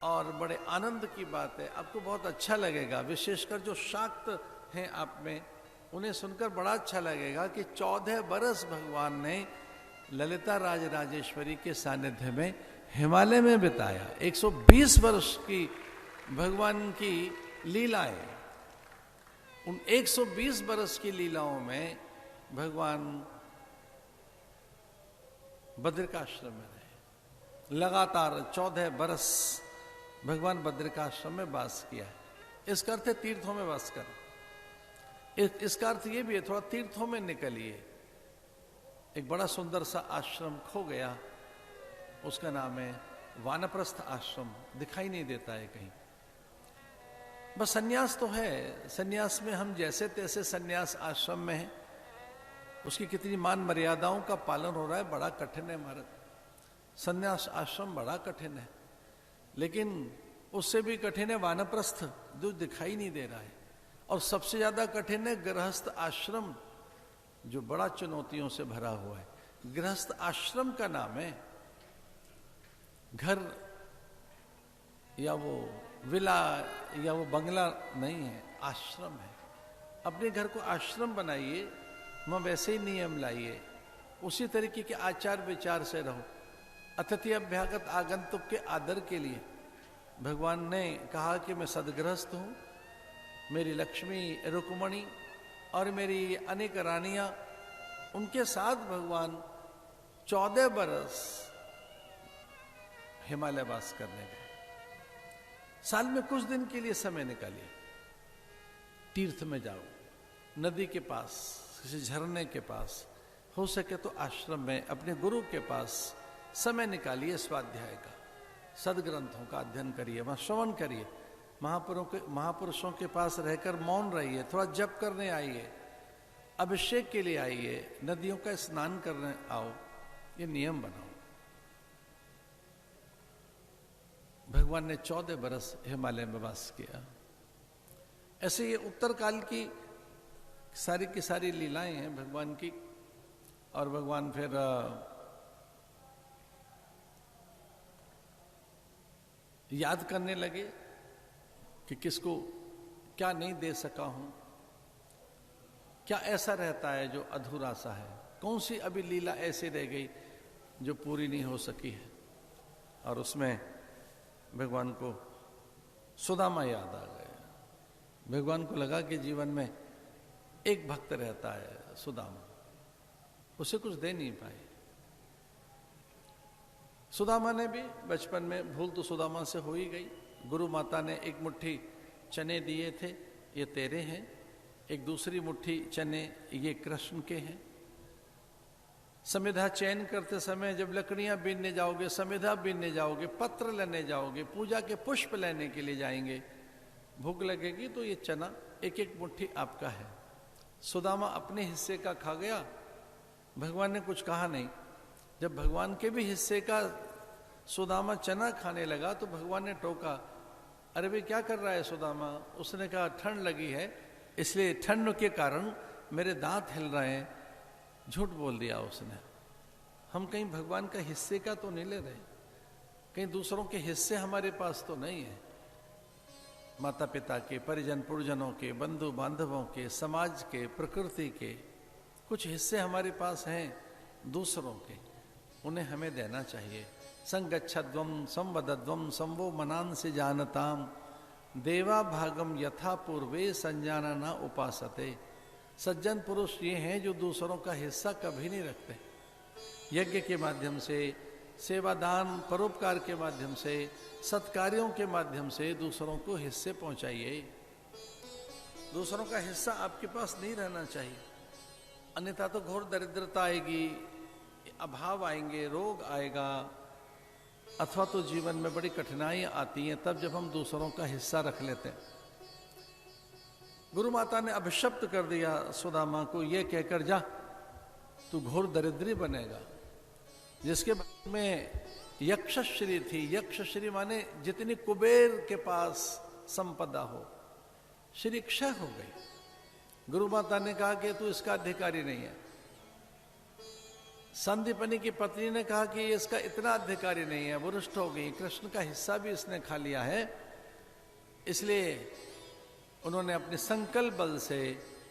और बड़े आनंद की बात है, आपको बहुत अच्छा लगेगा, विशेषकर जो शाक्त हैं आप में, उन्हें सुनकर बड़ा अच्छा लगेगा कि 14 बरस भगवान ने ललिता राज राजेश्वरी के सानिध्य में हिमालय में बिताया। 120 वर्ष की भगवान की लीलाएं, उन 120 बरस की लीलाओं में भगवान बद्रिकाश्रम में रहे। लगातार 14 बरस भगवान बद्रिकाश्रम में वास किया है। इसका अर्थ है तीर्थों में वास कर। इसका अर्थ ये भी है थोड़ा तीर्थों में निकलिए। एक बड़ा सुंदर सा आश्रम खो गया, उसका नाम है वानप्रस्थ आश्रम, दिखाई नहीं देता है कहीं। बस सन्यास तो है, सन्यास में हम जैसे तैसे सन्यास आश्रम में हैं, उसकी कितनी मान मर्यादाओं का पालन हो रहा है, बड़ा कठिन है। हमारा सन्यास आश्रम बड़ा कठिन है, लेकिन उससे भी कठिन है वानप्रस्थ, जो दिखाई नहीं दे रहा है। और सबसे ज्यादा कठिन है गृहस्थ आश्रम, जो बड़ा चुनौतियों से भरा हुआ है। गृहस्थ आश्रम का नाम है घर या वो विला या वो बंगला नहीं है, आश्रम है। अपने घर को आश्रम बनाइए, वहां वैसे ही नियम लाइए, उसी तरीके के आचार विचार से रहो। अतिथि अभ्यागत आगंतुक के आदर के लिए भगवान ने कहा कि मैं सदगृहस्थ हूं, मेरी लक्ष्मी रुक्मणी और मेरी अनेक रानियां, उनके साथ भगवान 14 बरस हिमालय वास करने गए। साल में कुछ दिन के लिए समय निकालिए, तीर्थ में जाओ, नदी के पास, किसी झरने के पास, हो सके तो आश्रम में अपने गुरु के पास समय निकालिए। स्वाध्याय का, सदग्रंथों का अध्ययन करिए, वहां श्रवण करिए, महापुरुषों के पास रहकर मौन रहिए, थोड़ा जप करने आइए, अभिषेक के लिए आइए, नदियों का स्नान करने आओ, ये नियम बनाओ। भगवान ने 14 बरस हिमालय में वास किया। ऐसे ये उत्तर काल की सारी लीलाएं हैं भगवान की। और भगवान फिर याद करने लगे कि किसको क्या नहीं दे सका हूं, क्या ऐसा रहता है जो अधूरा सा है, कौन सी अभी लीला ऐसी रह गई जो पूरी नहीं हो सकी है। और उसमें भगवान को सुदामा याद आ गया। भगवान को लगा कि जीवन में एक भक्त रहता है सुदामा, उसे कुछ दे नहीं पाए। सुदामा ने भी बचपन में, भूल तो सुदामा से हो ही गई, गुरु माता ने एक मुट्ठी चने दिए थे, ये तेरे हैं, एक दूसरी मुट्ठी चने ये कृष्ण के हैं। समिधा चयन करते समय जब लकड़ियां बीनने जाओगे, समिधा बीनने जाओगे, पत्र लेने जाओगे, पूजा के पुष्प लेने के लिए जाएंगे, भूख लगेगी तो ये चना एक एक मुट्ठी आपका है। सुदामा अपने हिस्से का खा गया, भगवान ने कुछ कहा नहीं। जब भगवान के भी हिस्से का सुदामा चना खाने लगा तो भगवान ने टोका, अरे भाई क्या कर रहा है सुदामा? उसने कहा ठंड लगी है, इसलिए ठंड के कारण मेरे दांत हिल रहे हैं। झूठ बोल दिया उसने। हम कहीं भगवान का हिस्से का तो नहीं ले रहे, कहीं दूसरों के हिस्से हमारे पास तो नहीं है। माता पिता के, परिजन पुरजनों के, बंधु बांधवों के, समाज के, प्रकृति के कुछ हिस्से हमारे पास हैं दूसरों के, उन्हें हमें देना चाहिए। संगच्छध्वम संवदध्वम संवो मनान से जानताम देवा भागम यथा पूर्वे संजाना न उपासते। सज्जन पुरुष ये हैं जो दूसरों का हिस्सा कभी नहीं रखते। यज्ञ के माध्यम से, सेवादान परोपकार के माध्यम से, सत्कार्यों के माध्यम से दूसरों को हिस्से पहुंचाइए। दूसरों का हिस्सा आपके पास नहीं रहना चाहिए, अन्यथा तो घोर दरिद्रता आएगी, अभाव आएंगे, रोग आएगा, अथवा तो जीवन में बड़ी कठिनाइयां आती हैं तब जब हम दूसरों का हिस्सा रख लेते हैं। गुरु माता ने अभिशप्त कर दिया सुदामा को, ये कहकर जा तू घोर दरिद्री बनेगा। जिसके बारे में यक्षश्री थी, यक्षश्री माने जितनी कुबेर के पास संपदा हो, श्री क्षय हो गई। गुरु माता ने कहा कि तू इसका अधिकारी नहीं है, संदीपनी की पत्नी ने कहा कि ये इसका इतना अधिकारी नहीं है, वो रुष्ट हो गई, कृष्ण का हिस्सा भी इसने खा लिया है। इसलिए उन्होंने अपने संकल्प बल से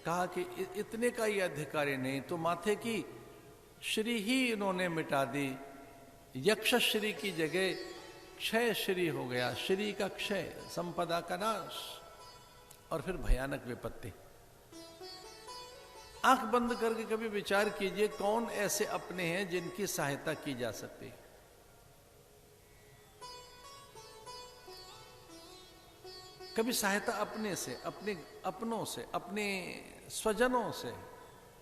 कहा कि इतने का ये अधिकारी नहीं, तो माथे की श्री ही इन्होंने मिटा दी। यक्ष श्री की जगह क्षय श्री हो गया, श्री का क्षय, संपदा का नाश और फिर भयानक विपत्ति। आंख बंद करके कभी विचार कीजिए कौन ऐसे अपने हैं जिनकी सहायता की जा सकती है। कभी सहायता अपने से, अपने अपनों से, अपने स्वजनों से,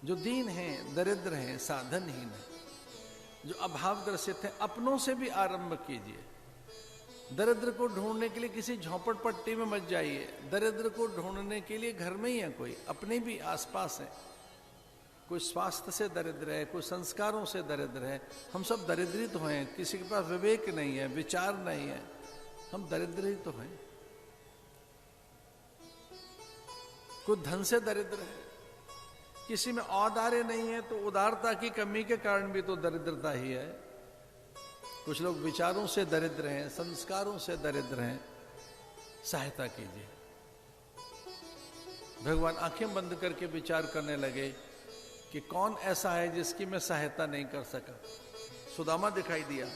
जो दीन हैं, दरिद्र हैं, साधनहीन हैं, जो अभावग्रसित हैं, अपनों से भी आरंभ कीजिए। दरिद्र को ढूंढने के लिए किसी झोपड़ पट्टी में मत जाइए, दरिद्र को ढूंढने के लिए घर में ही है कोई, अपने भी आसपास है। कोई स्वास्थ्य से दरिद्र है, कोई संस्कारों से दरिद्र है। हम सब दरिद्रित हैं, किसी के पास विवेक नहीं है, विचार नहीं है, हम दरिद्र ही तो हैं। कोई धन से दरिद्र है, किसी में औदार्य नहीं है, तो उदारता की कमी के कारण भी तो दरिद्रता ही है। कुछ लोग विचारों से दरिद्र हैं, संस्कारों से दरिद्र हैं, सहायता कीजिए। भगवान आंखें बंद करके विचार करने लगे कि कौन ऐसा है जिसकी मैं सहायता नहीं कर सका। सुदामा दिखाई दिया,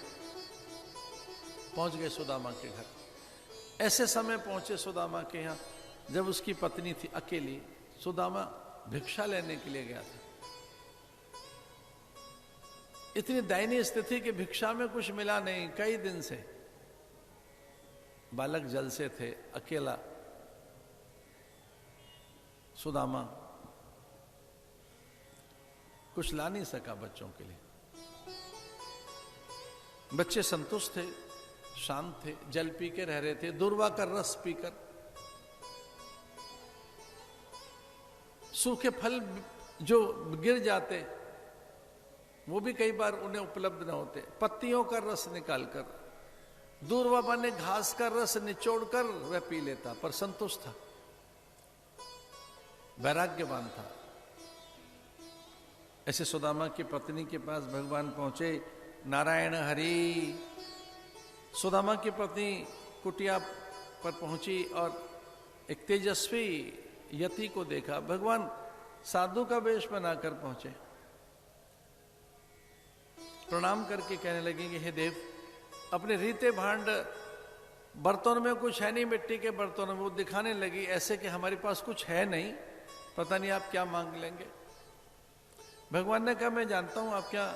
पहुंच गए सुदामा के घर। ऐसे समय पहुंचे सुदामा के यहां जब उसकी पत्नी थी अकेली। सुदामा भिक्षा लेने के लिए गया था। इतनी दयनीय स्थिति कि भिक्षा में कुछ मिला नहीं, कई दिन से। बालक जल से थे, अकेला सुदामा कुछ ला नहीं सका बच्चों के लिए। बच्चे संतुष्ट थे, शांत थे, जल पी के रह रहे थे, दूर्वा का रस पीकर। सूखे फल जो गिर जाते वो भी कई बार उन्हें उपलब्ध न होते, पत्तियों का रस निकालकर, दूर्वा माने घास का रस निचोड़कर वह पी लेता, पर संतुष्ट था, वैराग्यवान था। ऐसे सुदामा की पत्नी के पास भगवान पहुंचे। नारायण हरि। सुदामा की पत्नी कुटिया पर पहुंची और एक तेजस्वी यति को देखा। भगवान साधु का वेश बनाकर पहुंचे, प्रणाम करके कहने लगे कि हे देव, अपने रीते भांड बर्तन में कुछ है नहीं, मिट्टी के बर्तनों में। वो दिखाने लगी ऐसे कि हमारे पास कुछ है नहीं, पता नहीं आप क्या मांग लेंगे। भगवान ने कहा मैं जानता हूं आप क्या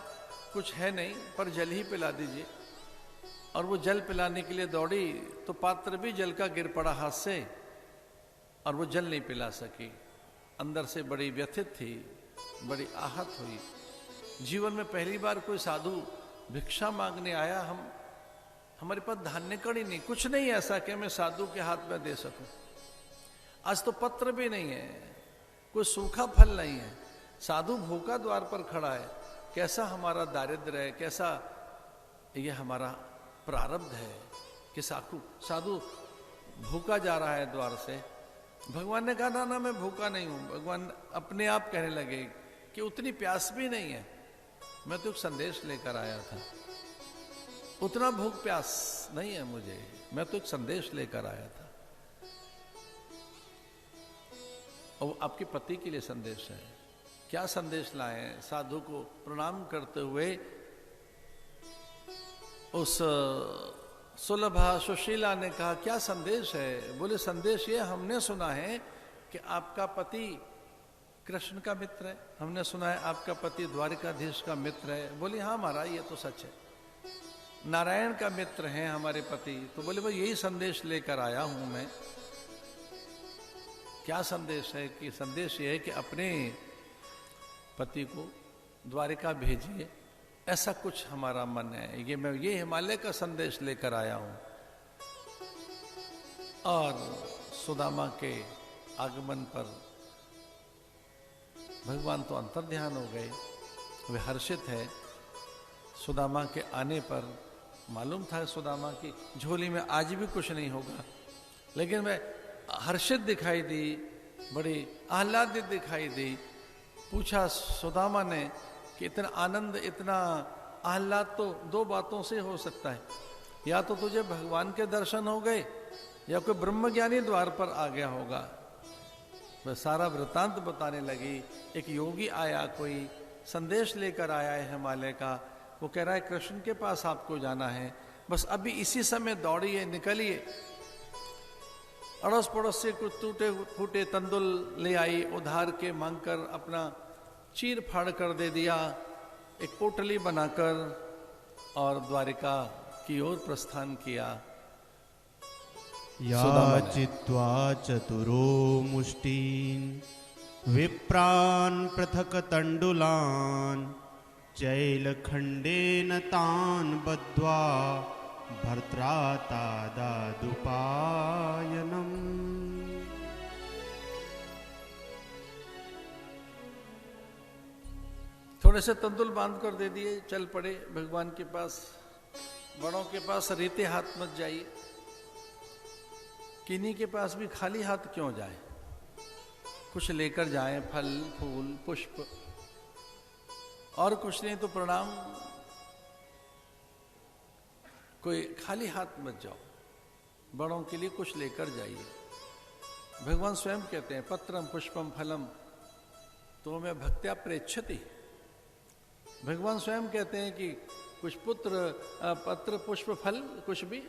कुछ है नहीं, पर जल ही पिला दीजिए। और वो जल पिलाने के लिए दौड़ी तो पात्र भी जल का गिर पड़ा हाथ से और वो जल नहीं पिला सकी। अंदर से बड़ी व्यथित थी, बड़ी आहत हुई। जीवन में पहली बार कोई साधु भिक्षा मांगने आया। हमारे पास धान्य कड़ी नहीं, कुछ नहीं ऐसा कि मैं साधु के हाथ में दे सकूं। आज तो पत्र भी नहीं है, कोई सूखा फल नहीं है, साधु भूखा द्वार पर खड़ा है। कैसा हमारा दारिद्र्य है, कैसा ये हमारा प्रारब्ध है कि साधु भूखा जा रहा है द्वार से। भगवान ने कहा ना मैं भूखा नहीं हूं। भगवान अपने आप कहने लगे कि उतनी प्यास भी नहीं है, मैं तो एक संदेश लेकर आया था। उतना भूख प्यास नहीं है मुझे, मैं तो एक संदेश लेकर आया था। और आपके पति के लिए संदेश है। क्या संदेश लाए? साधु को प्रणाम करते हुए उस सुलभा सुशीला ने कहा क्या संदेश है? बोले संदेश ये हमने सुना है कि आपका पति कृष्ण का मित्र है, हमने सुना है आपका पति द्वारिकाधीश का मित्र है। बोले हाँ महाराज ये तो सच है, नारायण का मित्र हैं हमारे पति। तो बोले भाई यही संदेश लेकर आया हूं मैं। क्या संदेश है? कि संदेश ये है कि अपने पति को द्वारिका भेजिए, ऐसा कुछ हमारा मन है। ये हिमालय का संदेश लेकर आया हूं। और सुदामा के आगमन पर भगवान तो अंतर्ध्यान हो गए, वे हर्षित है। सुदामा के आने पर मालूम था सुदामा की झोली में आज भी कुछ नहीं होगा, लेकिन वह हर्षित दिखाई दी, बड़ी आह्लादित दिखाई दी। पूछा सुदामा ने कि इतना आनंद, इतना आह्लाद तो दो बातों से हो सकता है, या तो तुझे भगवान के दर्शन हो गए या कोई ब्रह्मज्ञानी द्वार पर आ गया होगा। वह सारा वृतांत बताने लगी। एक योगी आया, कोई संदेश लेकर आया है हिमालय का, वो कह रहा है कृष्ण के पास आपको जाना है, बस अभी इसी समय दौड़िए, निकलिए। अड़ोस पड़ोस से कुछ टूटे फूटे तंदुल ले आई, उधार के मांगकर अपना चीर फाड़ कर दे दिया, एक पोटली बनाकर, और द्वारिका की ओर प्रस्थान किया। याचित्वा चतुरो मुष्टीन् विप्रान् पृथक् तण्डुलान् चैलखण्डेन तान् बद्ध्वा भर्त्रा तादादुपायनम्। थोड़े से तंदुल बांध कर दे दिए, चल पड़े भगवान के पास। बड़ों के पास रेते हाथ मत जाइए, किन्हीं के पास भी खाली हाथ क्यों जाए, कुछ लेकर जाएं, फल फूल पुष्प, और कुछ नहीं तो प्रणाम। कोई खाली हाथ मत जाओ, बड़ों के लिए कुछ लेकर जाइए। भगवान स्वयं कहते हैं पत्रम पुष्पम फलम तो मैं भक्त्या प्रेक्षति। भगवान स्वयं कहते हैं कि कुछ पत्र पुष्प फल कुछ भी